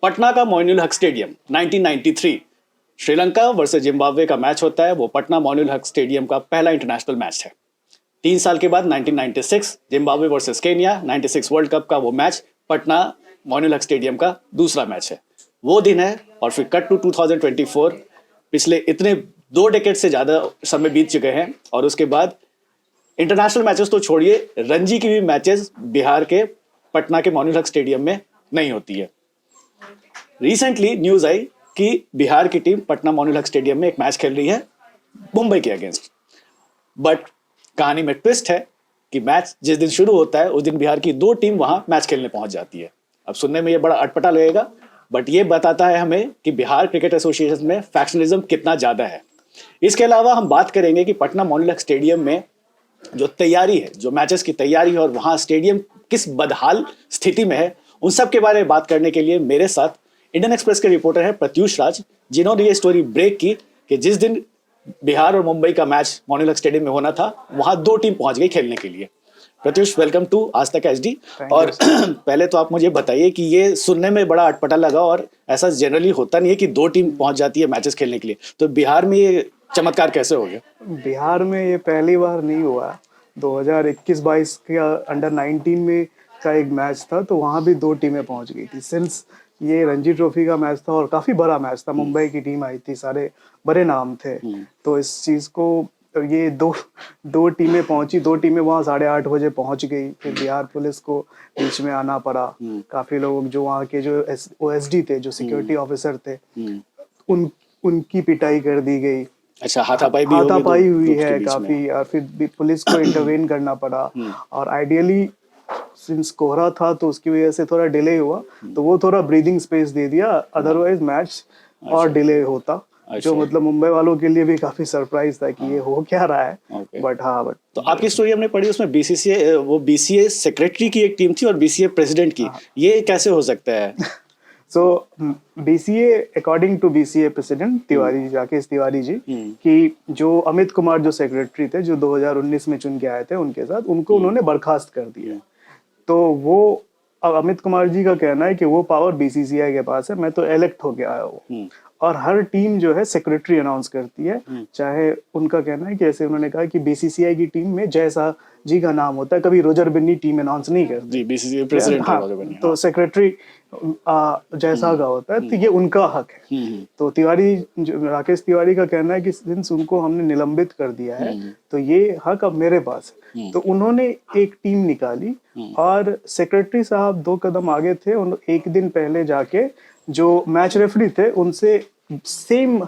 पटना का Moinul Haq stadium 1993 Sri Lanka versus Zimbabwe का match होता है। वो पटना मोइनुल हक स्टेडियम का पहला इंटरनेशनल मैच है। 3 साल के बाद 1996 Zimbabwe versus Kenya 96 world cup का वो मैच पटना मोइनुल हक स्टेडियम का दूसरा मैच है। वो दिन है और फिर कट टू 2024। पिछले इतने 2 डेकेड से ज़्यादा समय बीत चुके हैं और उसके बाद इंटरनेशनल मैचेस तो छोड़िए, रणजी की भी मैचेस बिहार के पटना के मोइनुल हक स्टेडियम में नहीं होती है। रिसेंटली न्यूज़ आई कि बिहार की टीम पटना मोइनुल हक स्टेडियम में एक मैच खेल रही है मुंबई के अगेंस्ट। बट कहानी में ट्विस्ट है कि मैच जिस दिन शुरू होता है उस दिन बिहार की 2 टीम वहां मैच खेलने पहुंच जाती है। अब सुनने में ये बड़ा अटपटा लगेगा, बट ये बताता है हमें कि बिहार क्रिकेट एसोसिएशन में फैक्शनिज्म कितना ज़्यादा है। इसके अलावा हम बात करेंगे कि पटना मोइनुल हक स्टेडियम में जो तैयारी है, जो मैचेस की तैयारी है और वहाँ स्टेडियम किस बदहाल स्थिति में है, उन सब के बारे में बात करने के लिए मेरे साथ इंडियन एक्सप्रेस के रिपोर्टर हैं प्रत्युष राज, जिन्होंने ये स्टोरी ब्रेक की कि जिस दिन बिहार और मुंबई का मैच मोइनुल हक स्टेडियम में होना था वहाँ 2 टीम पहुंच गई खेलने के लिए। प्रत्युष, वेलकम टू आज तक एचडी। और पहले तो आप मुझे बताइए कि ये सुनने में बड़ा अटपटा लगा और ऐसा जनरली होता नहीं है कि 2 टीम पहुंच जाती है मैचेस खेलने के लिए, तो बिहार में ये चमत्कार कैसे हो गया? बिहार में ये पहली बार नहीं हुआ। 2021-22 का अंडर 19 में का एक मैच था तो वहाँ भी 2 टीमें पहुँच गई थी। सिंस ये रणजी ट्रॉफी का मैच था और काफ़ी बड़ा मैच था, मुंबई की टीम आई थी, सारे बड़े नाम थे, तो इस चीज़ को ये दो टीमें पहुंची। 2 टीमें वहाँ 8:30 बजे पहुंच गई। फिर बिहार पुलिस को बीच में आना पड़ा। काफ़ी लोग जो वहाँ के जो OSD थे, जो सिक्योरिटी ऑफिसर थे, उनकी पिटाई कर दी गई। अच्छा, हाथापाई हुई है काफी, और फिर पुलिस को इंटरवेन करना पड़ा। और आइडियली सिंस कोहरा था तो उसकी वजह से थोड़ा डिले हुआ, तो वो थोड़ा ब्रीदिंग स्पेस दे दिया, अदरवाइज मैच और डिले होता, जो मतलब मुंबई वालों के लिए भी काफी सरप्राइज था कि ये हो क्या रहा है। बट तो आपकी स्टोरी हमने पढ़ी, उसमें BCCI सेक्रेटरी की एक टीम थी और BCCI प्रेसिडेंट की, ये कैसे हो सकता है? So BCA according to BCA president Tiwari, Rakesh Tiwari ji, कि जो अमित कुमार जो सेक्रेटरी थे, जो 2019 में चुन के आए थे उनके साथ, उनको उन्होंने बर्खास्त कर दिया। तो वो अमित कुमार जी का कहना है कि वो पावर BCCI के पास है, मैं तो इलेक्ट होके आया हूँ। और हर टीम जो है सेक्रेटरी अनाउंस करती है, चाहे उनका कहना है कि ऐसे उन्होंने कहा कि BCCI की टीम में जैसा जी का नाम होता है, कभी रोजर बिन्नी टीम अनाउंस नहीं करती, BCCI प्रेसिडेंट तो सेक्रेटरी जैसा का होता है, तो ये उनका हक है। तो राकेश तिवारी का कहना है कि सिंस उनको हमने निलंबित कर दिया है तो ये हक अब मेरे पास है। तो उन्होंने एक टीम निकाली और सेक्रेटरी साहब 2 कदम आगे थे। एक दिन पहले जाके जो मैच रेफरी थे उनसे सेम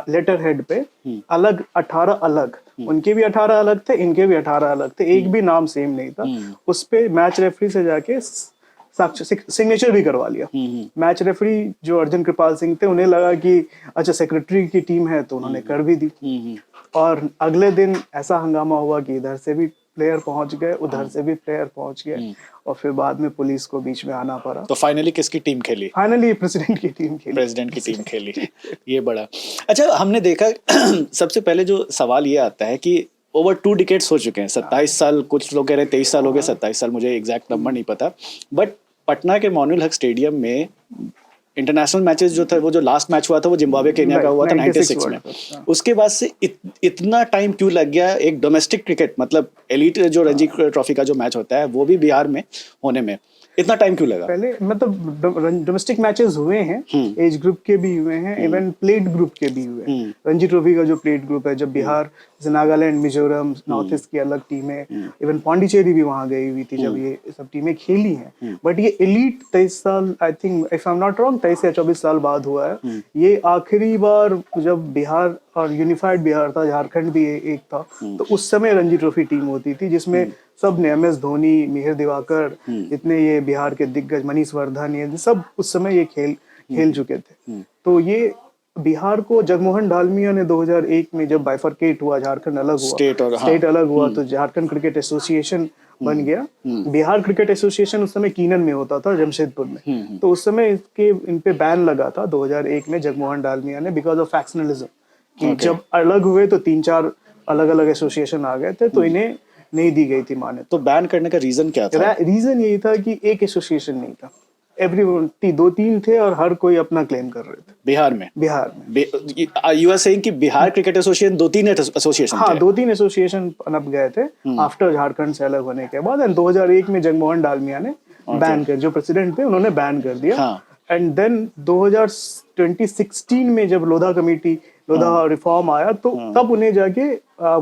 लेटर हेड पे अलग 18 अलग, उनके भी 18 अलग थे, इनके भी 18 अलग थे, एक भी नाम सेम नहीं था। उस पे मैच रेफरी से जाके सिग्नेचर भी करवा लिया। मैच रेफरी जो अर्जुन कृपाल सिंह थे, उन्हें लगा कि अच्छा सेक्रेटरी की टीम है, तो उन्होंने कर भी दी। और अगले दिन ऐसा हंगामा हुआ कि इधर से भी प्लेयर पहुंच गए, उधर से भी प्लेयर पहुंच गए, और फिर बाद में पुलिस को बीच में आना पड़ा। तो फाइनली किसकी टीम खेली? फाइनली प्रेसिडेंट की टीम खेली। ये बड़ा अच्छा हमने देखा। सबसे पहले जो सवाल ये आता है कि ओवर 2 डिकेड्स हो चुके हैं, 27 साल, कुछ लोग कह रहे हैं 23 साल हो गए, 27 साल, मुझे एग्जैक्ट नंबर नहीं पता। बट पटना के मोइनुल हक स्टेडियम में इंटरनेशनल मैचेस जो थे, वो जो लास्ट मैच हुआ था वो जिम्बाब्वे केन्या का हुआ था 96 में। उसके बाद से इतना टाइम क्यों लग गया एक डोमेस्टिक क्रिकेट, मतलब एलीट जो रणजी ट्रॉफी का जो मैच होता है वो भी बिहार में होने में इतना टाइम क्यों लगा? पहले मतलब डोमेस्टिक मैचेस हुए हैं, एज ग्रुप के भी हुए हैं, इवन प्लेट ग्रुप के भी हुए हैं। रणजी ट्रॉफी का जो प्लेट ग्रुप है, जब बिहार, नागालैंड, मिजोरम, नॉर्थ ईस्ट की अलग टीमें, इवन पांडिचेरी भी वहां गई हुई थी जब ये सब टीमें खेली हैं। बट ये एलीट 23 साल, I think if I am not wrong, 23 या 24 साल बाद हुआ है। ये आखिरी बार जब बिहार और यूनिफाइड बिहार था, झारखंड भी एक था, तो उस समय रणजी ट्रॉफी टीम होती थी जिसमें सब ने MS धोनी, मिहिर दिवाकर, इतने ये बिहार के दिग्गज, मनीष वर्धन, ये सब उस समय ये खेल चुके थे। तो ये बिहार को जगमोहन डालमिया ने 2001 में जब बाइफरकेट हुआ, झारखंड अलग हुआ, स्टेट अलग हुआ, तो झारखंड क्रिकेट एसोसिएशन बन गया। बिहार क्रिकेट एसोसिएशन उस समय कीनन में होता था, जमशेदपुर में। तो उस समय इन पे बैन लगा था 2001 में जगमोहन डालमिया ने, बिकॉज ऑफ फैक्शनलिज्म, कि जब अलग हुए तो 3-4 अलग अलग एसोसिएशन आ गए थे, तो इन्हें नहीं दी गई थी मान्यता। तो बैन करने का रीजन क्या था? रीजन यही था कि एक एसोसिएशन नहीं था, एवरी 2-3 थे और हर कोई अपना क्लेम कर रहे थे बिहार में? बिहार में। यू आर सेइंग कि बिहार क्रिकेट एसोसिएशन 2-3 एसोसिएशन हाँ, थे? 2-3 एसोसिएशन पनप गए थे आफ्टर झारखंड से अलग होने के बाद। एंड 2001 में जगमोहन डालमिया ने बैन कर, जो प्रेसिडेंट थे उन्होंने बैन कर दिया। हाँ। एंड देन 2016 में जब लोधा रिफॉर्म आया तो तब उन्हें जाके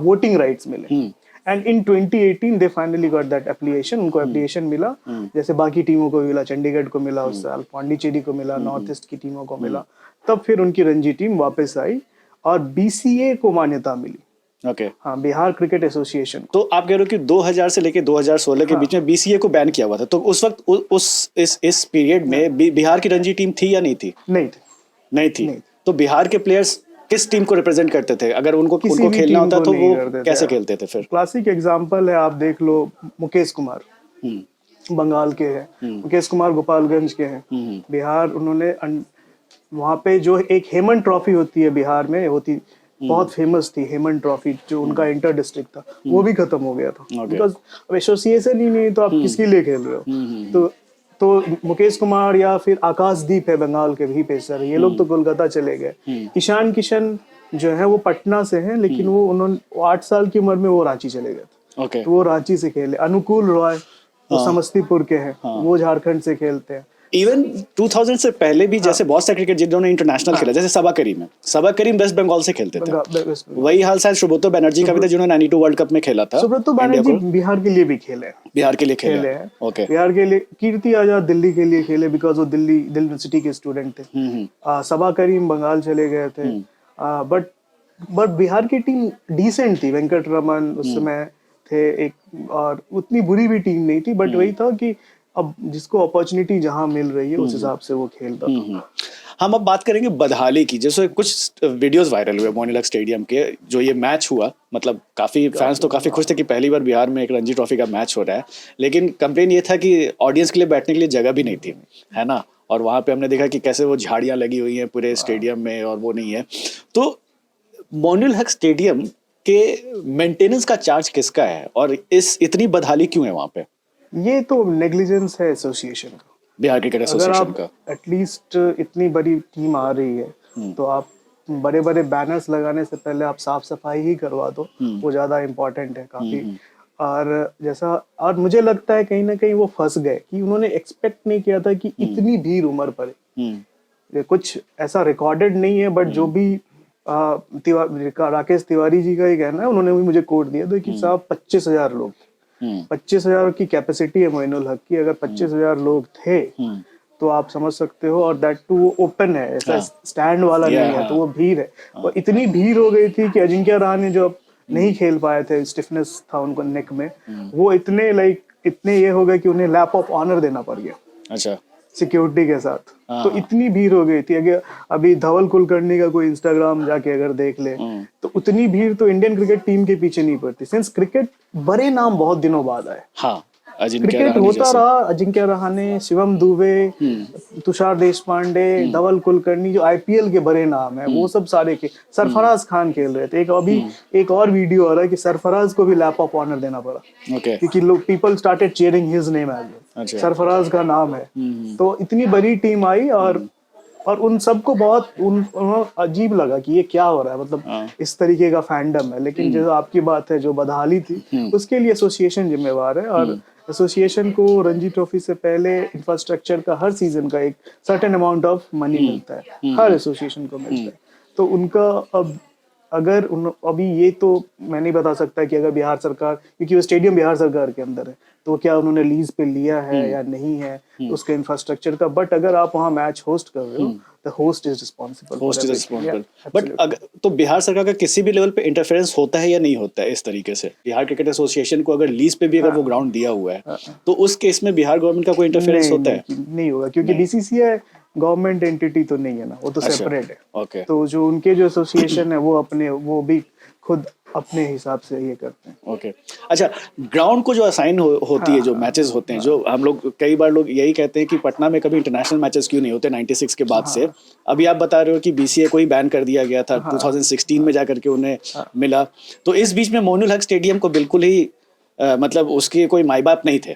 वोटिंग राइट्स मिले। And in 2018 they finally got that application, उनको एप्लीकेशन मिला, जैसे बाकी टीमों को मिला, चंडीगढ़ को मिला, उस साल पांडिचेरी को मिला, नॉर्थ ईस्ट की टीमों को मिला। तब फिर उनकी रणजी टीम वापस आई और बीसीए को मान्यता मिली। ओके। हाँ, बिहार क्रिकेट एसोसिएशन। तो आप कह रहे हो कि 2000 से लेके 2016 के बीच में बीसीए को बैन किया हुआ था, तो उस वक्त इस पीरियड में बिहार की रणजी टीम थी या नहीं थी? नहीं थी। तो बिहार के प्लेयर्स किस टीम को रिप्रेजेंट करते थे? अगर उनको खेलना होता तो वो कैसे खेलते थे फिर? क्लासिक एग्जांपल है, आप देख लो, मुकेश कुमार बंगाल के हैं, मुकेश कुमार गोपालगंज के हैं। बिहार उन्होंने वहाँ पे जो एक हेमन ट्रॉफी होती है बिहार में, होती बहुत फेमस थी हेमन ट्रॉफी, जो उनका इंटर डिस्ट्रिक्ट था, वो भी खत्म हो गया था बिकॉज अब एसोसिएशन ही नहीं, तो आप किसके लिए खेल रहे हो? तो मुकेश कुमार या फिर आकाशदीप है बंगाल के भी पेसर, ये लोग तो कोलकाता चले गए। ईशान किशन जो है वो पटना से हैं, लेकिन उन्होंने 8 साल की उम्र में वो रांची चले गए थे। तो वो रांची से खेले। अनुकूल रॉय वो समस्तीपुर के हैं, वो झारखंड से खेलते हैं। इवन 2000 से पहले भी जैसे बहुत सा क्रिकेट जिन्होंने इंटरनेशनल खेला, जैसे सबा करीम वेस्ट बंगाल से खेलते थे। वही हाल शायद सुब्रतो बनर्जी का भी था, जिन्होंने 92 वर्ल्ड कप में खेला था। सुब्रतो बनर्जी बिहार के लिए भी खेले हैं। ओके। बिहार के लिए। कीर्ति आजाद दिल्ली के लिए खेले, बिकॉज वो दिल्ली यूनिवर्सिटी के स्टूडेंट थे। सबा करीम बंगाल चले गए थे। बट बिहार की टीम डिसेंट थी। वेंकट रमन उस समय थे एक, और उतनी बुरी भी टीम नहीं थी, बट वही था कि अब जिसको अपॉर्चुनिटी जहां मिल रही है उस हिसाब से वो खेलता था। हम अब बात करेंगे बदहाली की। जैसे कुछ वीडियोस वायरल हुए मोइनुल हक स्टेडियम के, जो ये मैच हुआ, मतलब काफी फैंस तो काफी खुश थे कि पहली बार बिहार में एक रणजी ट्रॉफी का मैच हो रहा है, लेकिन कंप्लेन ये था कि ऑडियंस के लिए बैठने के लिए जगह भी नहीं थी, है ना? और वहां पे हमने देखा कि कैसे वो झाड़ियां लगी हुई हैं पूरे स्टेडियम में और वो नहीं है। तो मोइनुल हक स्टेडियम के मेंटेनेंस का चार्ज किसका है, और इतनी बदहाली क्यों है वहां पे? ये तो नेग्लिजेंस है एसोसिएशन का, बिहार क्रिकेट एसोसिएशन का। एटलीस्ट इतनी बड़ी टीम आ रही है तो आप बड़े बड़े बैनर्स लगाने से पहले आप साफ सफाई ही करवा दो, वो ज्यादा इम्पोर्टेंट है काफी। और मुझे लगता है कहीं ना कहीं वो फंस गए कि उन्होंने एक्सपेक्ट नहीं किया था कि इतनी भीड़ उमड़ पड़े। कुछ ऐसा रिकॉर्डेड नहीं है, बट जो भी राकेश तिवारी जी का ही कहना है, उन्होंने भी मुझे कोट दिया था कि साहब 25,000 लोग, 25,000 की कैपेसिटी है मोइनुल हक की। अगर 25,000 लोग थे तो आप समझ सकते हो, और दैट टू ओपन है, ऐसा स्टैंड वाला नहीं है, तो वो भीड़ है। और इतनी भीड़ हो गई थी कि अजिंक्य रहाणे जो नहीं खेल पाए थे, स्टिफनेस था उनको नेक में, वो इतने ये हो गए कि उन्हें लैप ऑफ ऑनर देना पड़ गया। अच्छा। सिक्योरिटी के साथ। तो इतनी भीड़ हो गई थी। अगर अभी धवल कुलकर्णी का कोई इंस्टाग्राम जाके अगर देख ले तो उतनी भीड़ तो इंडियन क्रिकेट टीम के पीछे नहीं पड़ती, सिंस क्रिकेट बड़े नाम बहुत दिनों बाद आए। हाँ, क्रिकेट होता रहा, अजिंक्य रहाणे, शिवम दुबे, तुषार देशपांडे, धवल कुलकर्णी, जो आईपीएल के बड़े नाम है, वो सब सारे के। सरफराज खान खेल रहे थे। एक और वीडियो आ रहा है कि सरफराज को भी लैप ऑफ ऑनर देना पड़ा, क्योंकि लोग people started cheering his name as, Sarfaraz का नाम है। तो इतनी बड़ी टीम आई और उन सबको बहुत अजीब लगा कि ये क्या हो रहा है, मतलब इस तरीके का फैंडम है। लेकिन जो आपकी बात है, जो बदहाली थी, उसके लिए एसोसिएशन जिम्मेवार है। और एसोसिएशन को रणजी ट्रॉफी से पहले इंफ्रास्ट्रक्चर का हर सीजन का एक सर्टेन अमाउंट ऑफ मनी मिलता है, हर एसोसिएशन को मिलता है। तो उनका अभी ये तो मैं नहीं बता सकता कि अगर बिहार सरकार, क्योंकि वो स्टेडियम बिहार सरकार के अंदर है, तो क्या उन्होंने लीज पे लिया है या नहीं है उसके इंफ्रास्ट्रक्चर का। बट अगर आप वहाँ मैच होस्ट कर रहे हो, the host is responsible. But अगर तो बिहार सरकार का किसी भी लेवल पे इंटरफेरेंस होता है या नहीं होता है इस तरीके से? बिहार क्रिकेट एसोसिएशन को अगर लीज पे भी अगर वो ग्राउंड दिया हुआ है तो उस केस में बिहार गवर्नमेंट का कोई इंटरफेरेंस होता है? नहीं होगा, क्योंकि बीसीसीआई गवर्नमेंट एंटिटी तो नहीं है ना, वो तो सेपरेट है। ओके। तो जो उनके जो एसोसिएशन है वो भी खुद अपने हिसाब से ये करते हैं। ओके। अच्छा, ग्राउंड को जो असाइन होती है, जो मैचेस होते हैं, जो हम लोग कई बार लोग यही कहते हैं कि पटना में कभी इंटरनेशनल मैचेस क्यों नहीं होते 96 के बाद से। अभी आप बता रहे हो कि बीसीए को ही बैन कर दिया गया था 2016 में जाकर के उन्हें मिला। तो इस बीच में मोइनुल हक स्टेडियम को बिल्कुल ही मतलब उसके कोई माई बाप नहीं थे,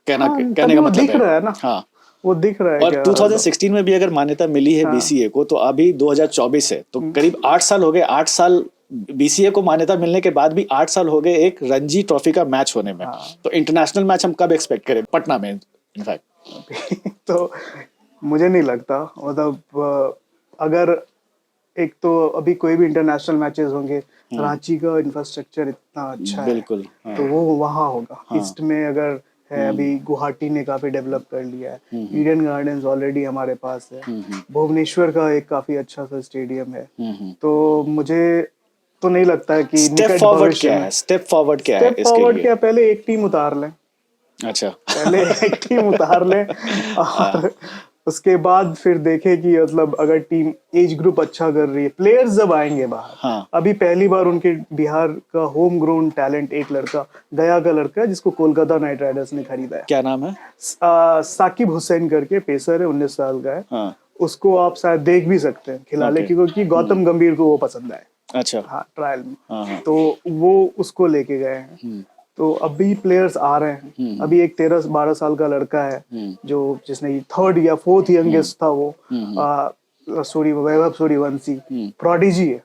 कहने का मतलब दिख रहा है ना। वो दिख रहा है और क्या 2016 में भी अगर मान्यता मिली है बीसीए को, तो अभी 2024 है, तो करीब 8 साल हो गए। 8 साल बीसीए को मान्यता मिलने के बाद भी 8 साल हो गए एक रणजी ट्रॉफी का मैच होने में। तो इंटरनेशनल मैच हम कब एक्सपेक्ट करें पटना में इनफैक्ट? तो मुझे नहीं लगता, मतलब अगर एक तो अभी कोई भी इंटरनेशनल मैचेस होंगे, रांची का इंफ्रास्ट्रक्चर इतना अच्छा है, बिल्कुल, हाँ। तो वो वहाँ होगा। ईस्ट में अगर है, अभी गुवाहाटी ने काफी डेवलप कर लिया है, ईडन गार्डन्स ऑलरेडी हमारे पास है, भुवनेश्वर का एक काफी अच्छा सा स्टेडियम है। तो मुझे तो नहीं लगता है कि स्टेप निकट फॉरवर्ड भविष्य क्या में है? स्टेप फॉरवर्ड क्या है स्टेप इसके फॉरवर्ड लिए? क्या, पहले एक टीम उतार लें, अच्छा। पहले एक टीम उतार ले और उसके बाद फिर देखे कि मतलब अगर टीम एज ग्रुप अच्छा कर रही है, प्लेयर्स जब आएंगे बाहर। हाँ। अभी पहली बार उनके बिहार का होम ग्रोन टैलेंट एक लड़का, गया का लड़का है, जिसको कोलकाता नाइट राइडर्स ने खरीदा है। क्या नाम है? साकिब हुसैन करके पेसर है, 19 साल का है। हाँ। उसको आप शायद देख भी सकते हैं खिलाने Okay. क्योंकि गौतम गंभीर को वो पसंद आए। अच्छा। हाँ, ट्रायल में। हाँ। तो वो उसको लेके गए हैं। तो अभी प्लेयर्स आ रहे हैं। अभी एक 13-12 साल का लड़का है जो जिसने 3rd या 4th यंगेस्ट था वो, वैभव सूर्यवंशी, प्रोडिजी है।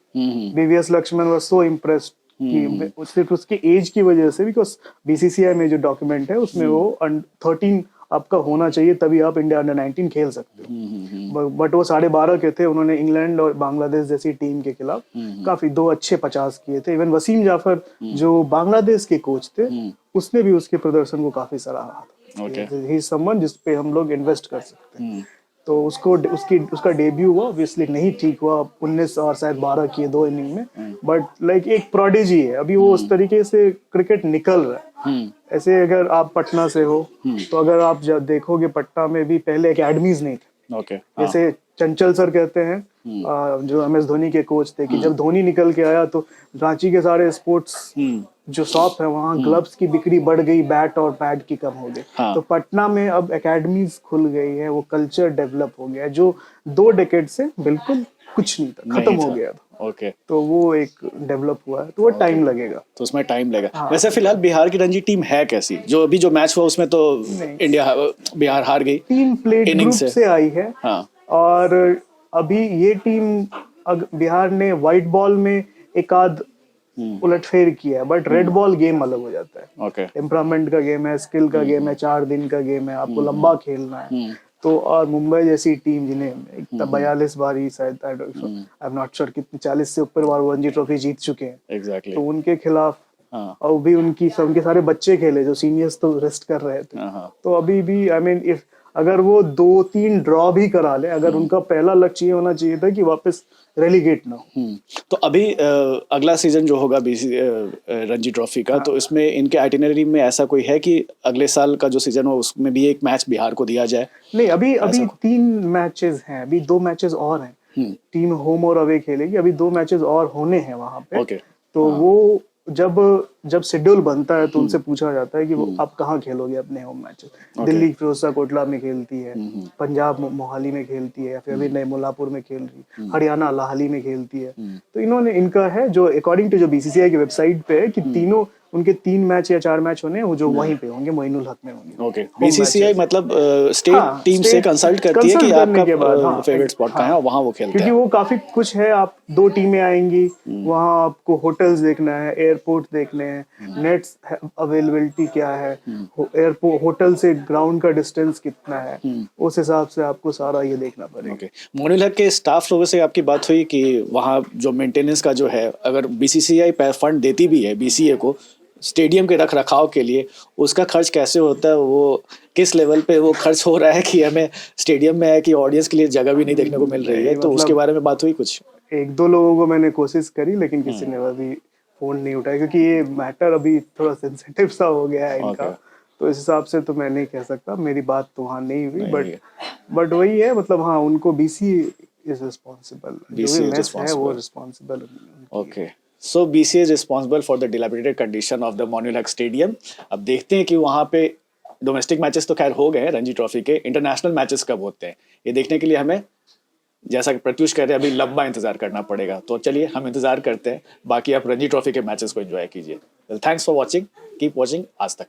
VVS Laxman was so impressed कि सिर्फ उसके एज की वजह से, बिकॉज बीसीसीआई में जो डॉक्यूमेंट है उसमें वो 13 आपका होना चाहिए, तभी आप इंडिया अंडर 19 खेल सकते हो। बट वो 12.5 के थे। उन्होंने इंग्लैंड और बांग्लादेश जैसी टीम के खिलाफ काफी 2 अच्छे 50 किए थे। इवन वसीम जाफर जो बांग्लादेश के कोच थे, उसने भी उसके प्रदर्शन को काफी सराहा था। ही इज समवन जिस पे हम लोग इन्वेस्ट कर सकते हैं। तो उसका डेब्यू हुआ, ऑब्वियसली नहीं ठीक हुआ, 19 और शायद 12 किए 2 इनिंग में, बट लाइक एक प्रोडिजी है। अभी वो उस तरीके से क्रिकेट निकल रहा है। ऐसे अगर आप पटना से हो तो अगर आप जब देखोगे, पटना में भी पहले एकेडमीज नहीं थे। ओके। जैसे चंचल सर कहते हैं, जो एमएस धोनी के कोच थे, कि जब धोनी निकल के आया तो रांची के सारे स्पोर्ट्स जो शॉप है वहाँ ग्लव्स की बिक्री बढ़ गई, बैट और पैड की कम हो गई। हाँ। तो पटना में अब एकेडमीज खुल गई है, वो कल्चर डेवलप हो गया है जो 2 डेकेड से बिल्कुल कुछ नहीं था, खत्म हो गया था। ओके। तो वो एक डेवलप हुआ है, तो वो टाइम लगेगा। तो उसमें टाइम लगेगा। वैसे फिलहाल बिहार की रणजी टीम है कैसी? जो अभी जो मैच हुआ उसमें तो बिहार हार गई। 3 प्लेट ग्रुप से आई है। हाँ। और अभी ये टीम बिहार ने व्हाइट बॉल में एक आध उलटफेर किया है, बट रेड बॉल गेम अलग हो जाता है। ओके। टेम्परामेंट का गेम है, स्किल का गेम है, 4 दिन का गेम है, आपको लंबा खेलना है। तो और मुंबई जैसी टीम जिन्हें 42 बार ही शायद, आई एम नॉट श्योर कितनी, 40 से ऊपर बार रणजी ट्रॉफी जीत चुके हैं। एग्जैक्टली। तो उनके खिलाफ और भी उनके सारे बच्चे खेले, जो सीनियर्स तो रेस्ट कर रहे थे। तो अभी भी आई मीन इफ अगर वो 2-3 ड्रॉ भी करा ले, अगर उनका पहला लक्ष्य ये होना चाहिए था कि वापस रेलीगेट ना हो। तो अभी अगला सीजन जो होगा रणजी ट्रॉफी का, तो इसमें इनके आइटिनरी में ऐसा कोई है कि अगले साल का जो सीजन हो उसमें भी एक मैच बिहार को दिया जाए? नहीं, अभी 3 मैचेस हैं, अभी 2 मैचेस और हैं। टीम होम और अवे खेलेगी, अभी 2 मैचेस और होने हैं वहां पे। ओके। तो वो जब शेड्यूल बनता है तो उनसे पूछा जाता है कि वो आप कहाँ खेलोगे अपने होम मैचेस। दिल्ली फिरोजशाह कोटला में खेलती है, पंजाब मोहाली में खेलती है, या फिर अभी नए मुल्लापुर में खेल रही, हरियाणा लाहली में खेलती है। तो इनका है जो अकॉर्डिंग टू जो बीसीसीआई की वेबसाइट पे है कि तीनों उनके 3 मैच या 4 मैच होने हैं, वो जो वहीं पे होंगे, मोइनुल हक में होंगे। ओके। बीसीसीआई मतलब स्टेट टीम से कंसल्ट करती है कि आपका फेवरेट स्पॉट कहाँ है, वहाँ वो खेलते हैं। क्योंकि वो काफी कुछ है, आप 2 टीमें आएंगी, वहाँ आपको होटल्स देखना है, एयरपोर्ट देखने हैं, नेट्स अवेलेबिलिटी क्या है, एयरपोर्ट होटल से ग्राउंड का डिस्टेंस कितना है, उस हिसाब से आपको सारा ये देखना पड़ेगा। ओके। मोइनुल हक के स्टाफ लोगों से आपकी बात हुई कि वहाँ जो मेंटेनेंस का जो है, अगर बीसीसीआई फंड देती भी है बीसीए को स्टेडियम के रख रखाव के लिए, उसका खर्च कैसे होता है, वो किस लेवल पे वो खर्च हो रहा है कि हमें स्टेडियम में है कि ऑडियंस के लिए जगह भी नहीं देखने को मिल रही है? तो उसके बारे में बात हुई कुछ? 1-2 लोगों को मैंने कोशिश करी, लेकिन किसी ने अभी फोन नहीं उठाया, क्योंकि ये मैटर अभी थोड़ा सेंसिटिव सा हो गया है इनका। तो इस हिसाब से तो मैं नहीं कह सकता, मेरी बात तो वहाँ नहीं हुई। बट वही है, मतलब हाँ, उनको बीसी इज रिस्पॉन्सिबल, है वो responsible. Okay. So BCA is responsible for the dilapidated condition of the Monual Haq Stadium. अब देखते हैं कि वहाँ पे डोमेस्टिक मैचेस तो खैर हो गए हैं रणजी ट्रॉफी के, इंटरनेशनल मैचेस कब होते हैं ये देखने के लिए हमें, जैसा कि प्रत्युष कह रहे हैं, अभी लंबा इंतजार करना पड़ेगा। तो चलिए हम इंतजार करते हैं, बाकी आप रणजी ट्रॉफी के मैचेस को एंजॉय कीजिए। Thanks for watching, keep watching आज तक।